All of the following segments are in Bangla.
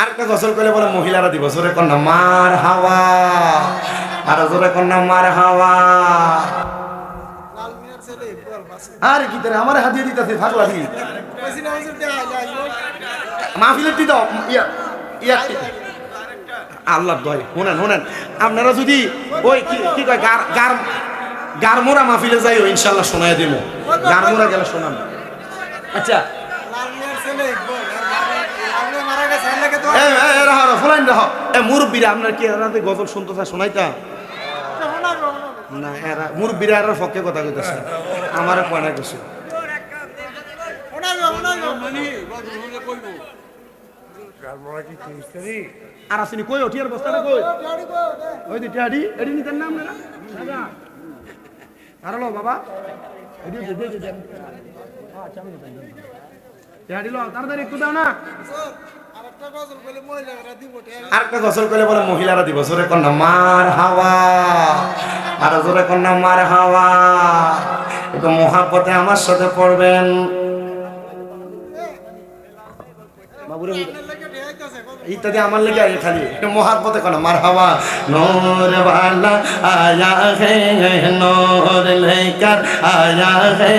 আরেকটা গজল করলে বলে মহিলারা দিব। জোরে কন্যা মার হাওয়া, আর জোরে কন্যা মার হাওয়া। আর কি তারে আমার হাতিয়ে দিতেছে ফাগলা দি মাহফিলের দি দাও আল্লাহ দয়। শুনেন আপনারা যদি ওই কি কয় গারমোরা মাহফিলে যাইও ইনশাল্লাহ শোনায় দিব। গারমোরা গেলে শোনান। আচ্ছা মুরব্বীরা আপনার কি গজল শুনতে চায় শোনাইতা না? এরা মুরব্বীরা এর পক্ষে কথা কইতেছে, আমার কয়না কিছু আর আসেনি কই ওঠিয়ার বস্তাটা কই ওই দিটা আডি এডি নিতেন না আপনারা আর লো বাবা এডি দে আচ্ছা আমি দেই লো তাড়াতাড়ি একটু দাও না। আরেকটা গজল করলে বলে মহিলারা দিব। জোরে কন্যা মার হাওয়া, আর জোরে কন্যা মার হাওয়া। একটু মহাব্বতে আমার সাথে পড়বেন। ইত্যাদি আমার লেগে আগে খালি একটু মহাব্বতে কন্যা মার হাওয়া। নূর वाला आया है नूर लेकर आया है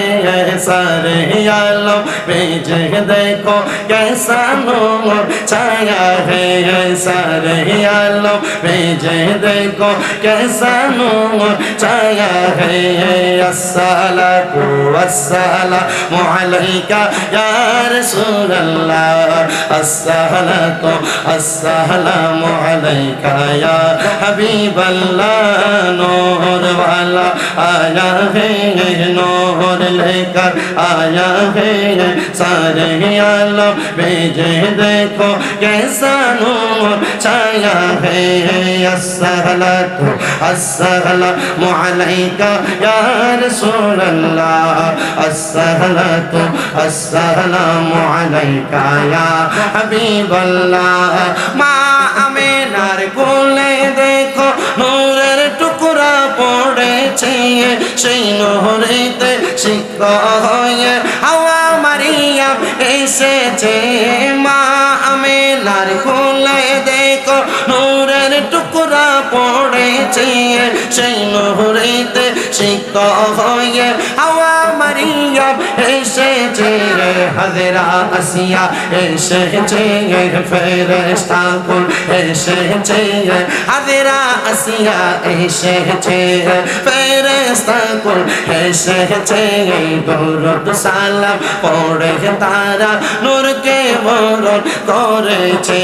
सारे आलम भेजे देखो कैसा नूर छाया है सारे आलम भेजे देखो कैसा नूर छाया है। अस्सलातु वस्सलामु अलैका या रसूल अल्लाह, अस्सलातु अस्सलामु अलैका या हबीब अल्लाह। नूर वाला आया है नूर लेकर आया है सारे आलम भेजे देखो कैसा नूर छाया है। अस्सलातु अस्सलामु अलैका या रसूल अल्लाह, अस्सलातु अस्सलामु अलैका या हबीब अल्लाह। मा আমেনার কোলে দেখো নূরের টুকরা পড়েছে, সেই নূরেতে শিক্ষা হয়ে হাওয়া মারিয়াম এসেছে। মা আমেনার কোলে দেখো নূরের টুকরা পড়েছে, সেই নূরেতে শিক্ষা হয়ে হাওয়া মারিয়াম এসেছে। হাজরা আসিয়া এসেছে, ফেরেশতা কুল এসেছে। হাজরা আসিয়া এসেছে, ফেরেশতা কুল এসেছে। দরুদ সালাম পড়ে তারা নূরকে বরণ করেছে।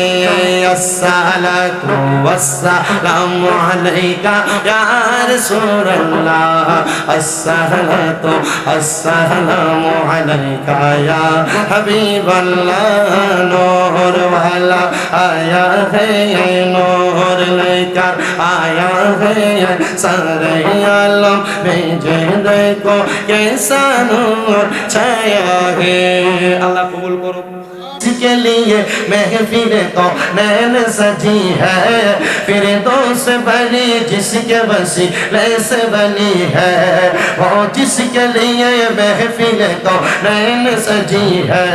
আসসালাতু ওয়াসসালামু আলাইকা ইয়া রাসূলুল্লাহ, আসসালাতু আসসালামু আলাইকা ইয়া হাবিবাল্লাহ। নূর वाला आया है नूर लेकर आया है सारे आलम भेजे देखो कैसा नूर छाया है। अल्लाह कबूल करो। के लिए महफिल तो नैन सजी है, फिर दोस्त बनी जिसके वसीले से बनी है। वो जिसके लिए महफिल तो नैन सजी है,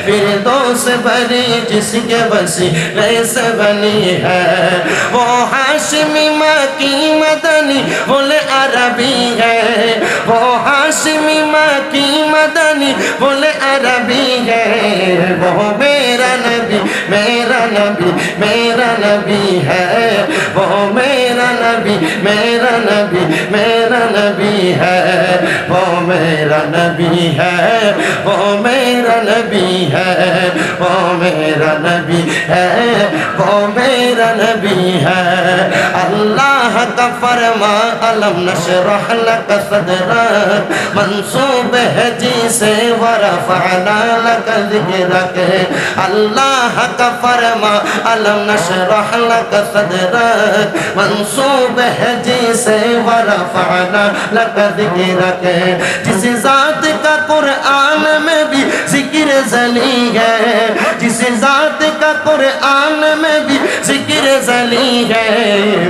फिर दोस्त बनी जिसके वसीले से बनी है। वो हाशिमी मकी मदनी बोले अरबी है, वो हाशिमी मकी मदनी बोले अरबी है। वो मेरा नबी मेरा नबी मेरा नबी है, वो मेरा नबी मेरा नबी मेरा नबी है। वो मेरा नबी है, वो मेरा नबी है, वो मेरा नबी है, वो मेरा नबी है। अल्लाह का फरमा अलम नशरह लक सदरक, मंसूब है जी से वरफअना लक ज़िक्रक। अल्लाह का फरमा अलम नशरह लक सदरक, मंसूब है जी से वरफअना लक ज़िक्रक। जिस ज़ात का कुरान में भी जिक्र जली है, जिस जात का कुरान में भी जिक्र जली है,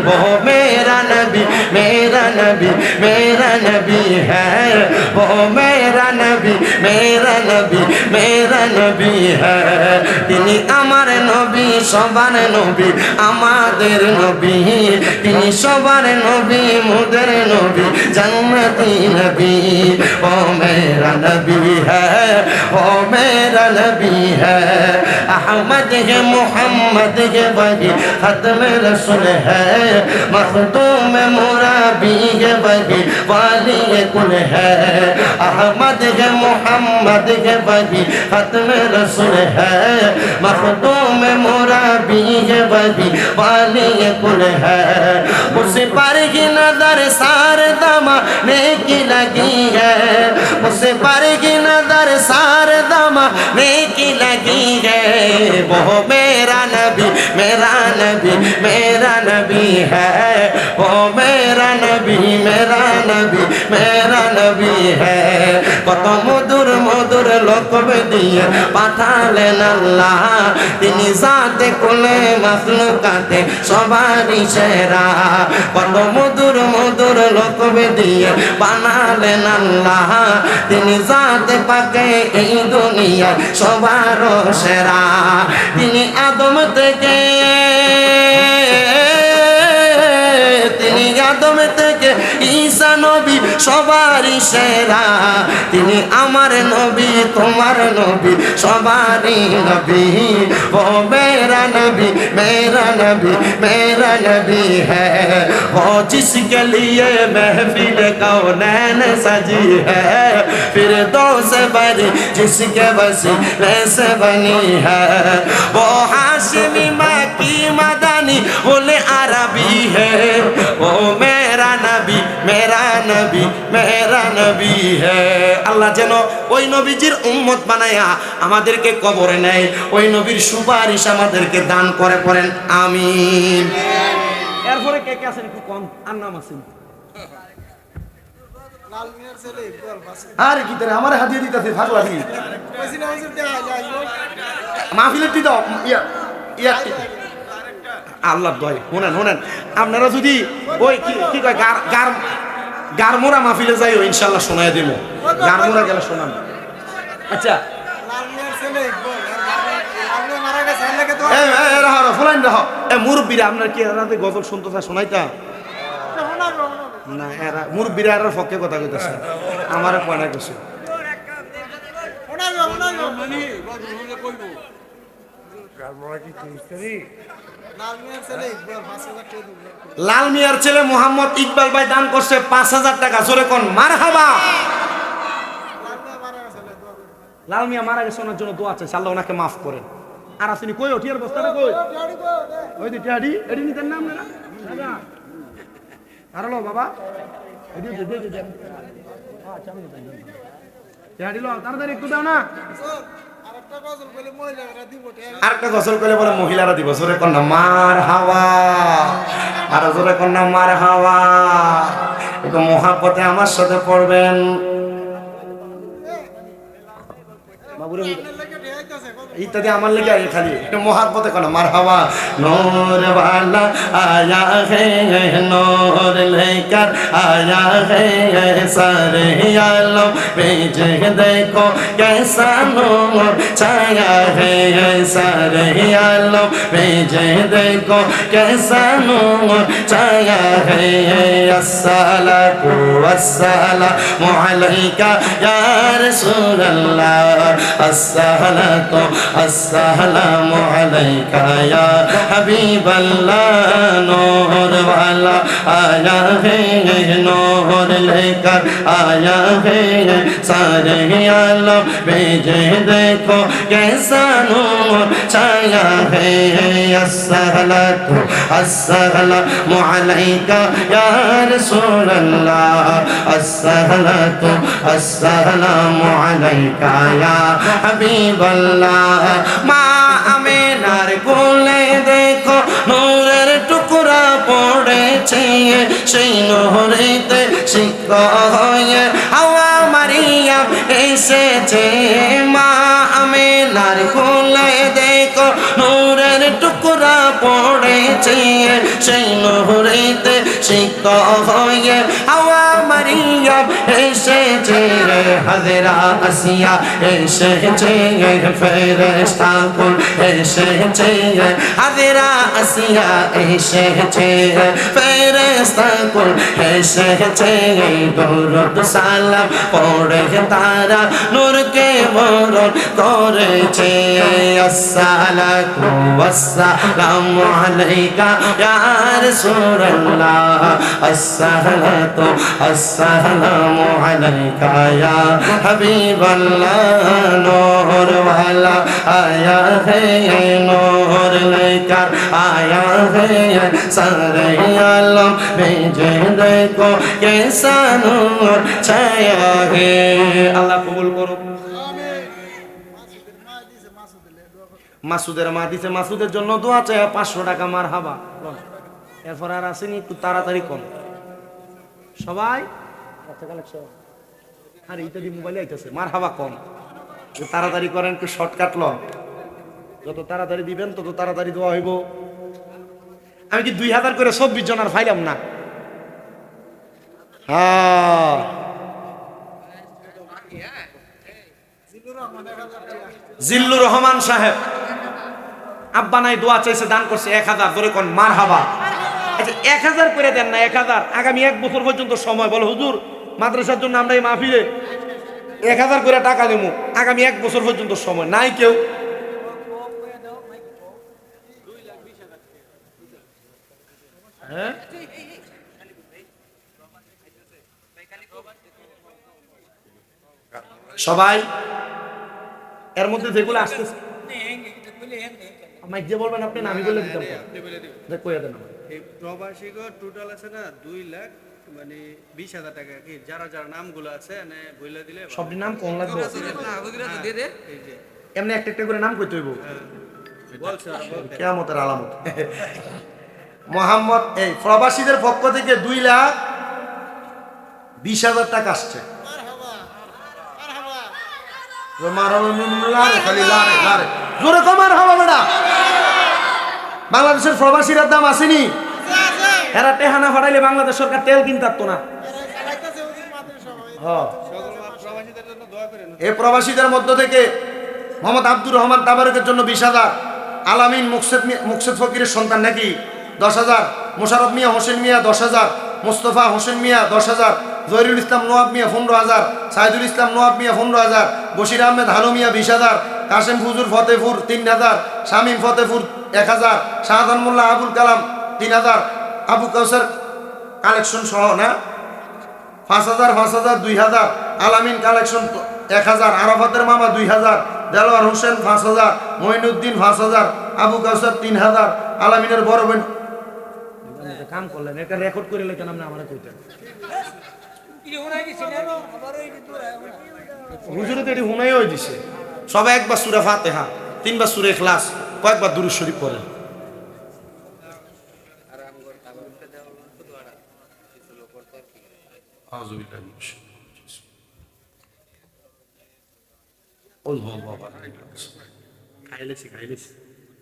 वो मेरा नबी मेरा नबी मेरा नबी है, वो मेरा नबी मेरा नबी मेरा नबी है। তিনি আমার নবী সবার নবী আমাদের নবী, তিনি সবার নবী মোদের নবী জান্নাতি নবী, ও মেরা নবী হ্যায় ও মেরা নবী হ্যায়, अहमद है मोहम्मद है वही खत्म रसूल है, मखदूम मुराबी है वही वाली कुल है, अहमद है मोहम्मद है वही खत्म रसूल है, मखदूम मुराबी है वही वाली कुल है, उस पर की नजर सार दमा नेकी लगी है, उस पर की नजर सार दमा नेकी लगी है, वो मेरा नबी मेरा नबी मेरा नबी है, वो मेरा नबी मेरा नबी मेरा नबी है। কত মধুর মধুর লোকব দিয়ে পাঠালেন আল্লাহ, তিনি জাতে কুলে মাখলুকাতে সবারই সেরা, কত মধুর মধুর লোকব দিয়ে বানালেন আল্লাহ, তিনি জাতে পাকে এই দুনিয়ায় সবার সেরা, তিনি আদম থেকে তিনি আদম থেকে ঈসা নবী সবারই সেরা, তিনি আমার নবী তোমার নবী সবারই নবী, ও মেরা নবী মেরা নবী মেরা নবী है, वो जिसके लिए महफिल कौनैन सजी है, फिर दो से बड़ी जिसके वसीले से बनी है, वो हाशिमी मक्की मदनी बोले अरबी है, वो मेरा नबी मेरा नबी मेरा नबी है। আল্লাহ যেন ওই নবীজির উম্মত বানায়া আমাদেরকে কবরে নেয়, ওই নবীর সুপারিশ আমাদেরকে দান করে পড়েন আমিন। এরপরে কে কে আছেন একটু কম আর নাম আছেন? আরে কি তারে আমার হাদিয়া দিতেছে ভাগলা দি মাহফিলের দি দাও ইয়া ইয়া আল্লাহ দয় শুনেন শুনেন, আপনারা যদি ওই কি কয় গারমোরা মাহফিলে যাইও ইনশাল্লাহ শোনায় দেবো, গারমোরা গেলে শোনান। আচ্ছা মুরব্বীরা আপনার কি গজল শুনতে চায় শোনাইতা না? এরা মুরব্বীরা এর পক্ষে কথা কইতেছে, আমার কয় না কিছু। লাল মিয়ার ছেলে মোহাম্মদ ইকবাল ভাই দান করছে ৫,০০০ টাকা, জোরে কোন মারহাবা। লাল মিয়া মারা গেছে, ওনার জন্য দোয়া চাইছে, আল্লাহ ওনাকে মাফ করেন। আর আসেনি কই ওটিয়ার বস্তাটা কই ওই দি টিয়াডি এডি নিতেন নাম না দাদা আরলো বাবা এডি দে দে দে আচ্ছা আমি দেন টিয়াডি লো তাড়াতাড়ি একটু দাও না। আরেকটা গজল কইলে বলে মহিলারা দিব, জোরে কোন না মারহাবা, আর জোরে কোন না মারহাবা। একটু মোহাব্বতে আমার সাথে পড়বেন বাবুরে, ইত্যাদি আমার লেগে আগে খালি একটু মোহাব্বতে কোন মারহাবা। নূর वाला आया है नूर लेकर आया है सारे आलम भेज देखो कैसा नूर छाया है सारे आलम भेज देखो कैसा नूर छाया है। अस्सलातु वस्सलामु अलैका या रसूल अल्लाह, अस्सलातु अस्सलामु अलैका या हबीब अल्लाह। नूर वाला आया है नूर लेकर आया है सारे आलम भेजे देखो कैसा नूर छाया है। अस्सलातु अस्सलामु अलैका या रसूल अल्लाह, अस्सलातु अस्सलामु अलैका या हबीब अल्लाह। माँ আমেনার কোলে দেখো নূরের টুকরা পড়েছে, সেই নূরেতে শিক্ষা হয়ে হাওয়া মারিয়াম এসেছে। মা আমে আয়নার খুলে দেখো নূরের টুকরা পড়েছে, সেই নূরেতে সিক্ত হয়ে হাওয়া মারিয়াম এসেছে, হাজরা আসিয়া এসেছে, ফেরেশতা কুল এসেছে, হাজরা আসিয়া এসেছে, ফেরেশতা কুল এসেছে, দরুদ সালাম পড়ে তারা নূরকে বরণ করেছে। আসসালাতু ওয়াসসালামু আলাইকা ইয়া রাসূলুল্লাহ, আসসালাতু আসসালামু আলাইকা ইয়া হাবিবাল্লাহ, নূর ওয়ালা আয়া হে নূর লেकर आया है सारे आलम में देखो कैसा नूर छाया है। আল্লাহ কবুল করুক। মাসুদের মা দিছে, মাসুদের জন্য দোয়া চাই, 500 টাকা মারহাবা। এরপর আর আসেনি, একটু তাড়াতাড়ি কম সবাই। আরে এটা দিয়ে মোবাইলে আইতেছে, মারহাবা কম, তাড়াতাড়ি করেন, একটু শর্টকাট লন, যত তাড়াতাড়ি দিবেন তত তাড়াতাড়ি দোয়া হইব। আমি কি 2000 করে 24 জনের ফাইলাম না? হ্যাঁ, জিল্লুর রহমান সাহেব আব্বা নাই দোয়া চাইছে, দান করছে 1000, ধরে কোন মারহাবা। আচ্ছা 1000 করে দেন না, 1000 আগামী 1 বছর পর্যন্ত সময়। বলে হুজুর মাদ্রাসার জন্য আমরা এই মাহফিলে 1000 করে টাকা দেব, আগামী 1 বছর পর্যন্ত সময় নাই কেউ। হ্যাঁ, সবাই এর মধ্যে যেগুলো আসতেছে আমাকে যে বলবেন আপনি নামি বলে দিতাম, কইয়া দেন। এই প্রবাসী টোটাল আছে না 2 লাখ মানে 20,000 টাকা, কি যারা যারা নামগুলো আছে এনে বইলা দিলে সব নাম কোন লাগবে না ওগুলা তো দে দে, এই যে এমনি একটা একটা করে নাম কইতে হইব, বলছে কিয়ামতের আলামত। মোহাম্মদ এই প্রবাসীদের পক্ষ থেকে 2,20,000 টাকা আসছে। বাংলাদেশের প্রবাসীর দাম আসেনি, এরা টেহানা ফাটাইলে বাংলাদেশ সরকার তেল কিনতে পারতো না। এই প্রবাসীদের মধ্য থেকে মোহাম্মদ আব্দুর রহমান তাবারকের জন্য 20,000, আলামিন মুকসেদ ফকিরের সন্তান নাকি 10,000, মোশারফ মিয়া হোসেন মিয়া 10,000, মোস্তফা হোসেন মিয়া 10,000, জহিরুল ইসলাম নোয়াব মিয়া 15,000, সাইদুল ইসলাম নোয়াব মিয়া 15,000, বশির আহমেদ হানু মিয়া 20,000, কাশেম ফুজুর ফতেপুর 3,000, শামীম ফতেপুর 1,000, শাহজাহান মোল্লা আবুল কালাম 3,000, আবু কাউসার কালেকশন সহ না 5,000, 5,000, 2,000, আলামিন কালেকশন 1,000, আরাফাতের মামা 2,000, দেলোয়ার হোসেন 5,000, মঈনুদ্দিন 5,000, আবু কাউসার 3,000, আলামিনের বড় বোন। কাম করলেন, এটা রেকর্ড করে লেখেন, আপনি আমার কইতেন হুজুরে তো এটি হুনাই হয়ে দিছে। সবাই একবার সূরা ফাতিহা, 3বার সূরা ইখলাস, কয়েকবার দুরূদ শরীফ পড়েন।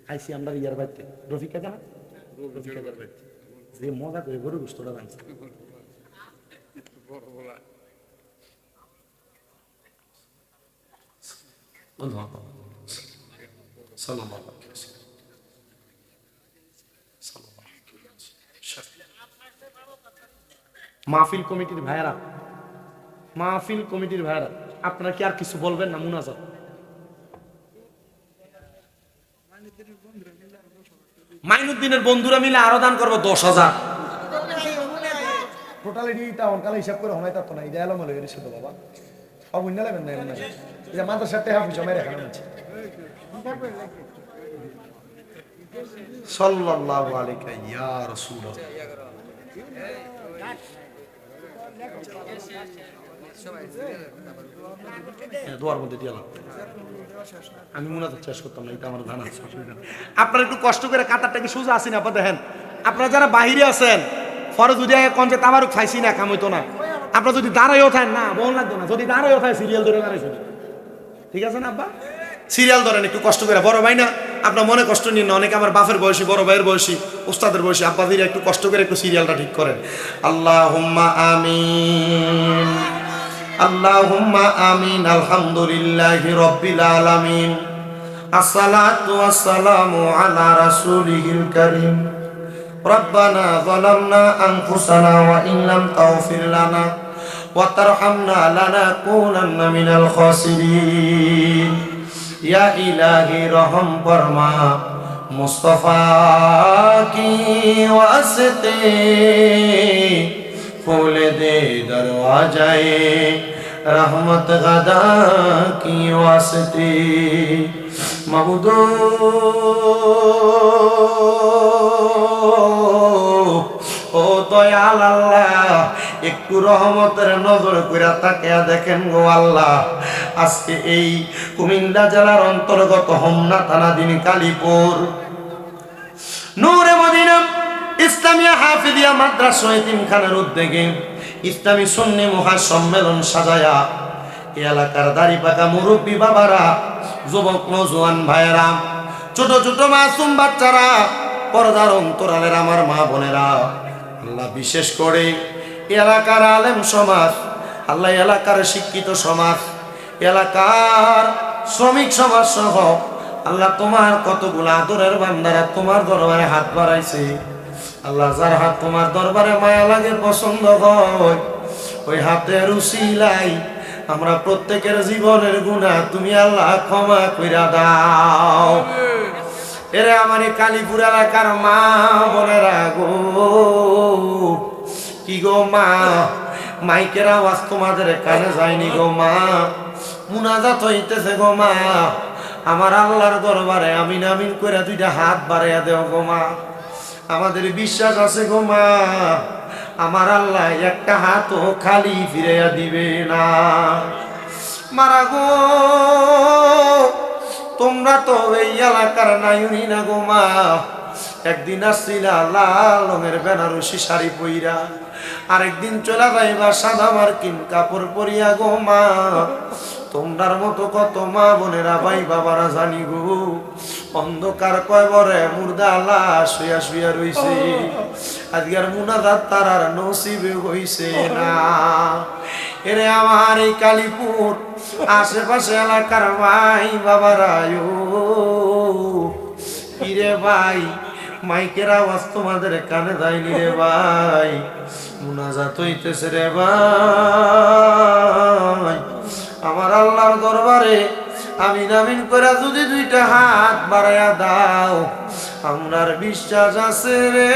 খাইছি আমরা ইয়ার বাড়িতে, রফিকা কেনা রফিকার বাড়িতে যে মজা করে গরু গোস্তটা রাঁধছে। মাহফিল কমিটির ভাইয়েরা, মাহফিল কমিটির ভাইয়েরা, আপনারা কি আর কিছু বলবেন না? মুনাজাত মাইনুদ্দিনের বন্ধুরা মিলে আরো দান করবো 10,000। টোটালিটা অনকালে হিসাব করে হনাই তাতো না, এটা এলো মলে গেছে তো বাবা, সব উন্না লাগেন না এমন এটা মাদ্রাসার টাকা পয়সা মেরে রাখা হচ্ছে। সাল্লাল্লাহু আলাইকা ইয়া রাসূলুল্লাহ। দোয়ার মধ্যে দিয়ে আমি মুনাজাত শেষ করতাম না, এটা আমার জানা আছে। আপনারা একটু কষ্ট করে কাতারটা কি সোজা আসেন? আপনার দেখেন, আপনারা যারা বাহিরে আছেন ফরজ যদি কনছে তাবারুক খাইছি না, কাম হইতো না। আপনারা যদি দাঁড়াইও থাকেন না, বল লাগতো না, যদি দাঁড়াইও থাকে সিরিয়াল ধরে দাঁড়াইছে, ঠিক আছে না আব্বা? সিরিয়াল ধরেন একটু কষ্ট করে, বড় ভাই না আপনার মনে কষ্ট নিন না, অনেকে আমার বাপের বয়সী, বড় ভাইয়ের বয়সী, উস্তাদের বয়সী আব্বাদিরা একটু কষ্ট করে একটু সিরিয়ালটা ঠিক করেন। আল্লাহুম্মা আমিন, আল্লাহুম্মা আমিন, আলহামদুলিল্লাহি রাব্বিল আলামিন, আসসালাতু ওয়াসসালামু আলা রাসূলিহিল কারীম, রব্বানা যালামনা আনফুসানা ওয়া ইন লাম তাগফির লানা ওয়া তারহামনা লানাকুনান্না মিনাল খাসিরিন। ইয়া ইলাহি রহম ফরমা মুস্তাফা কি ওয়াসতে, खोले दे दरवाजाए रहमत गदा की वास्ते। महबूदो ও দয়াল আল্লাহ, একটু রহমতের নজর কইরা তাকিয়া দেখেন গো আল্লাহ, আজকে এই কুমিল্লা জেলার অন্তর্গত হোমনা থানাধীন কালীপুর নূরে মদিনা ইসলামিয়া হাফিজিয়া মাদ্রাসা এতিমখানার উদ্যোগে ইসলামী সুন্নি মহাসম্মেলন সাজায়া এই এলাকার দাড়ি পাকা মুরব্বী বাবারা, যুবক নওজোয়ান ভাইয়েরা, ছোট ছোট মাসুম বাচ্চারা, পর্দার অন্তরালের আমার মা বোনেরা, আল্লাহ বিশেষ করে এলাকার আলেম সমাজ, আল্লাহ এলাকার শিক্ষিত সমাজ, এলাকার শ্রমিক সমাজ সহ আল্লাহ তোমার কতগুলো আদরের বান্দারা তোমার দরবারে হাত বাড়াইছে। আল্লাহ যার হাত তোমার দরবারে মায়া লাগে, পছন্দ হয়, ওই হাতের উসিলাই আমরা প্রত্যেকের জীবনের গুনাহ তুমি আল্লাহ ক্ষমা কইরা দাও। এরে আমার এই কালীপুর এলাকার মা বোনেরা গো, কি গো মা, মাইকের আওয়াজ তোমাদের কানে যায়নি গো মা, মুনাজাত হইতেছে গো মা, আমার আল্লাহর দরবারে আমিন আমিন করে দুইটা হাত বাড়াইয়া দেও গো মা। আমাদের বিশ্বাস আছে গো মা, আমার আল্লাহ একটা হাতও খালি ফিরাইয়া দিবে না। মারা গো, তোমরা তো এই এলাকার নাইনি না গো মা, একদিন আসছিলা লাল রঙের বেনারসি শাড়ি পইরা, আরেকদিন চলে যাইবা সাদা মার্কিন কাপড় পরিয়া গো মা। তোমরার মতো কত মা বোনেরা ভাই বাবারা জানি গো, অন্ধকার কয়বরে মুর্দা লাশ শুয়া শুয়া রইছে, আজকের মুনাজাত তারার নসিবে হইছে না। এরে আমার এই কালীপুর আশেপাশে এলাকার ভাই বাবারা, কিরে ভাই, মাইকের আওয়াজ তোমাদের কানে যায়নি রে ভাই, মুনাজাত হইতেছে রে ভাই। আমার আল্লাহর দরবারে আমিন আমিন করে যদি দুইটা হাত বাড়াইয়া দাও, আমরার বিশ্বাস আছে রে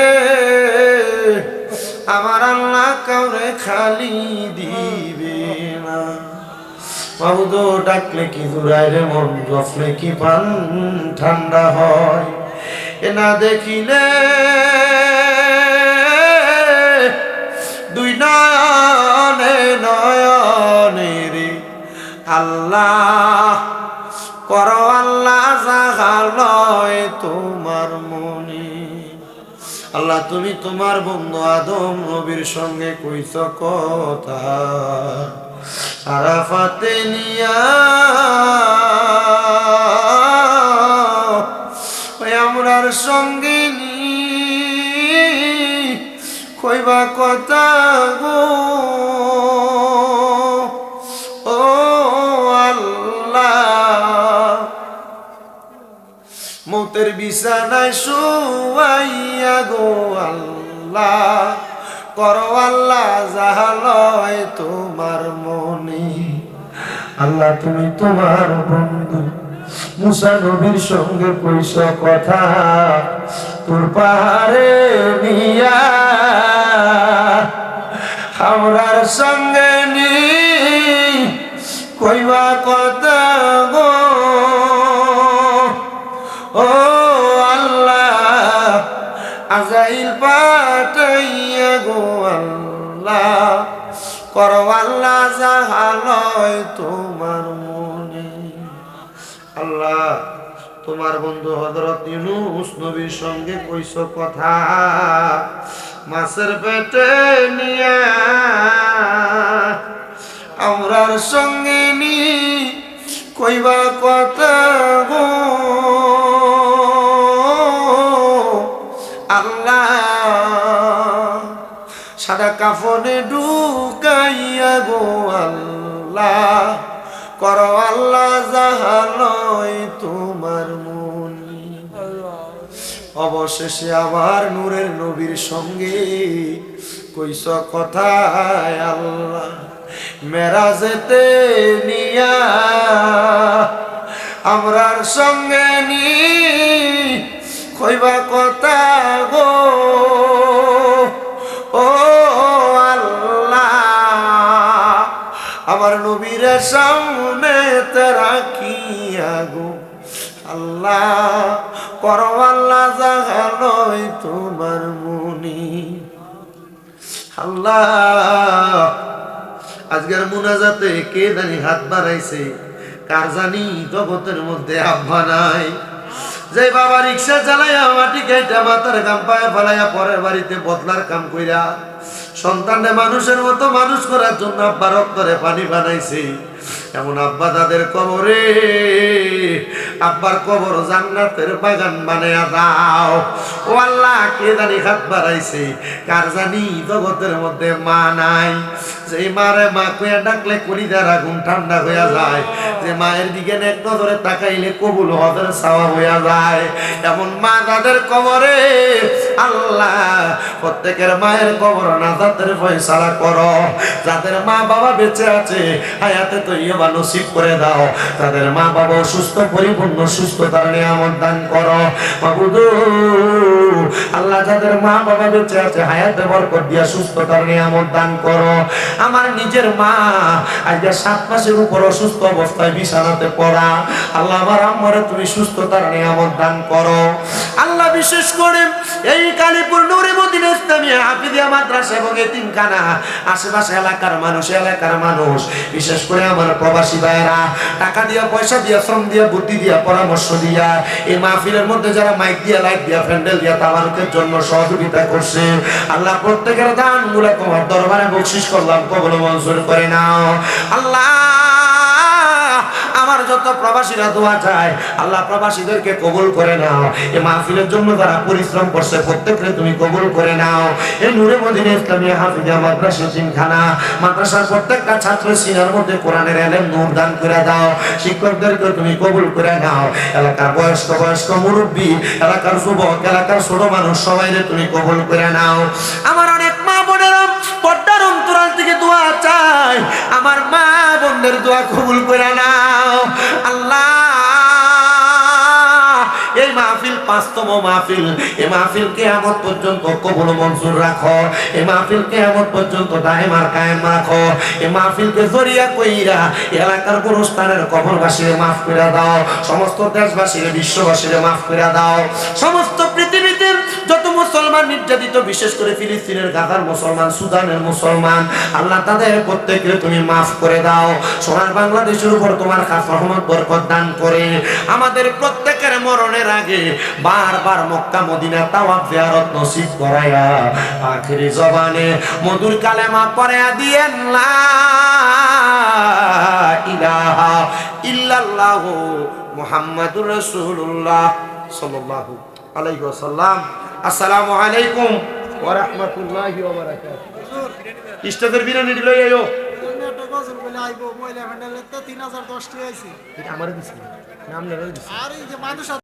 আমার আল্লাহ কাউরে খালি দিবে না। মাহুদ ডাকলে কি জুড়ায় রে মন, জফলে কি পান ঠান্ডা হয়, এ না দেখিলে দুই নয়নে নয়নে রে আল্লাহ করো আল্লাহ জাগালয় তোমার মনে। আল্লাহ তুমি তোমার বন্ধু আদম নবীর সঙ্গে কইছ কথা, আরাফাতে নিয়া ওই আমরার সঙ্গে নি কইবা কথা গো, ও আল্লাহ মৌতের বিছানায় শুয়াইয়া গো আল্লাহ করো আল্লাহ জাহালয় তোমার মনে। আল্লাহ তুমি তোমার বন্ধু মুসা নবীর সঙ্গে কইছ কথা, তোর পাহাড়ে নিয়া আমরার সঙ্গে নি কইবা কথা গো, ও আল্লাহ আজাইল পাঠাইয়া গো আল্লাহ করো আল্লাহ জাহালয় তোমার মনে। আল্লাহ তোমার বন্ধু হযরত ইউনূস নবীর সঙ্গে কইছ কথা, মাছের পেটে নিয়া আমরার সঙ্গে নি কইবা কথা গো আল্লাহ, সাদা কাফনে ঢুকাইয়া গো আল্লাহ, করো আল্লাহ জাহালয় তোমার মনি। অবশেষে আবার নূরের নবীর সঙ্গে কইস কথায় আল্লাহ, মেরাজেতে নিয়া আমরার সঙ্গে নি কইবা কথা গো ও আল্লাহ, আমার নবীর সামনে রাখিয়া গো আল্লাহ, করো আল্লাহ জাগালয় তোমার মনি। আল্লাহ আজকের মুনাজাতে কে জানি হাত বাড়াইছে, কার জানি জগতের মধ্যে আব্বা নাই। যে বাবা রিক্সা চালাইয়া মাটি কেটে মাথার কাম পায়ে ফেলাইয়া পরের বাড়িতে বদলার কাম কইরা সন্তানরে মানুষের মতো মানুষ করার জন্য আব্বার অন্তরে পানি বানাইছে, এমন আব্বা তাদের কবরে আব্বার কবর জান্নাতের বাগান বানায়া দাও। ও আল্লাহ কে জানি হাত বাড়াইছে, কার জানি জগতের মধ্যে মা নাই। যে মারে মা কইয়া ডাকলে কলিজার আগুন ঠান্ডা হইয়া যায়, যে মায়ের দিকে এক নজরে তাকাইলে কবুল হজের চাওয়া হইয়া যায়, এমন মা তাদের কবরে আল্লাহ প্রত্যেকের মায়ের কবর নাজাতের ফয়সালা করো। যাদের মা বাবা বেঁচে আছে হায়াতে তৈয়বা নসিব করে দাও, তাদের মা বাবা সুস্থ পরিপূর্ণ সুস্থতার নিয়ামত দান করো মাবুদ। আল্লাহ যাদের মা বাবা বেঁচে আছে হায়াতে বরকত দিয়া সুস্থতার নিয়ামত দান করো। আমার নিজের মা আজকে 7 মাসের উপর অসুস্থ অবস্থায় বিছানাতে পড়া, আল্লাহ আমার আম্মারে তুমি সুস্থতার নিয়ামত দান করো। আল্লাহ বিশেষ করে এই কালীপুর নূরে মদিনা ইসলামিয়া হাফিজিয়া মাদ্রাসা এবং এতিমখানা আশেপাশে এলাকার মানুষ বিশেষ করে আমার প্রবাসী ভাইরা টাকা দিয়া পয়সা দিয়া শ্রম দিয়া বুদ্ধি দিয়া পরামর্শ দিয়া এই মাহফিলের মধ্যে যারা মাইক দিয়া লাইট দিয়া প্যান্ডেল দিয়া তাবারুকের জন্য সহযোগিতা করছে, আল্লাহ প্রত্যেকের দানগুলো তোমার দরবারে বকশিশ করলাম, কবুল মঞ্জুর করে নাও। আল্লাহ আমার যত প্রবাসীরা দোয়া চায় আল্লাহ প্রবাসীদেরকে কবুল করে নাও। এই মাহফিলের জন্য যারা পরিশ্রম করছে প্রত্যেককে তুমি কবুল করে নাও। এই নূরে মদিনা ইসলামিয়া হাফিজিয়া মাদ্রাসা এতিমখানা মাদ্রাসার প্রত্যেকটা ছাত্রের সিনার মধ্যে কোরআনের ইলম নূর দান করে দাও। শিক্ষকদেরকে তুমি কবুল করে নাও। এলাকার বয়স্ক মুরব্বী, এলাকার যুবক, এলাকার ছোট মানুষ সবাইকে তুমি কবুল করে নাও। আমার অনেক মা বোনেরা পর্দার অন্তরাল থেকে দোয়া চাই, আমার মা বোনদের দোয়া কবুল করে নাও। আল্লাহ এই মাহফিল 5তম মাহফিল, এই মাহফিল কিয়ামত পর্যন্ত কবুল মঞ্জুর রাখো। এই মাহফিল কিয়ামত পর্যন্ত দায়েম আর কায়েম রাখো। এই মাহফিলকে জরিয়া কইরা এলাকার গুরুস্থানের কবরবাসীরে মাফ করে দাও, সমস্ত দেশবাসীরে বিশ্ববাসীরে মাফ করে দাও। সমস্ত পৃথিবীতে যত মুসলমান নির্যাতিত, বিশেষ করে ফিলিস্তিনের গাজার মুসলমান, সুদানের মুসলমান, আল্লাহ তাদের প্রত্যেককে তুমি মাফ করে দাও। সোনার বাংলাদেশের উপর তোমার খাস রহমত বরকত দান করে আমাদের প্রত্যেকের মরণের আগে বারবার মক্কা মদিনা তাওয়াফ জিয়ারত নসিব করায়া আখিরি জবানে মধুর কালেমা পড়ায়া দিয়েন লা ইলাহা ইল্লাল্লাহ মুহাম্মাদুর রাসূলুল্লাহ সাল্লাল্লাহু আলাইহি ওয়াসাল্লাম। আসসালামু আলাইকুম ওয়া রাহমাতুল্লাহি ওয়া বারাকাতুহু। ইস্তাদের বিরানি দিল আইও একটা গজল বলে আইবো মহিলা ভ্যান্ডালের তো 3010 টি আইছে। এটা আমারে দিছি, নাম নেই দিছি। আর এই যে মানুষ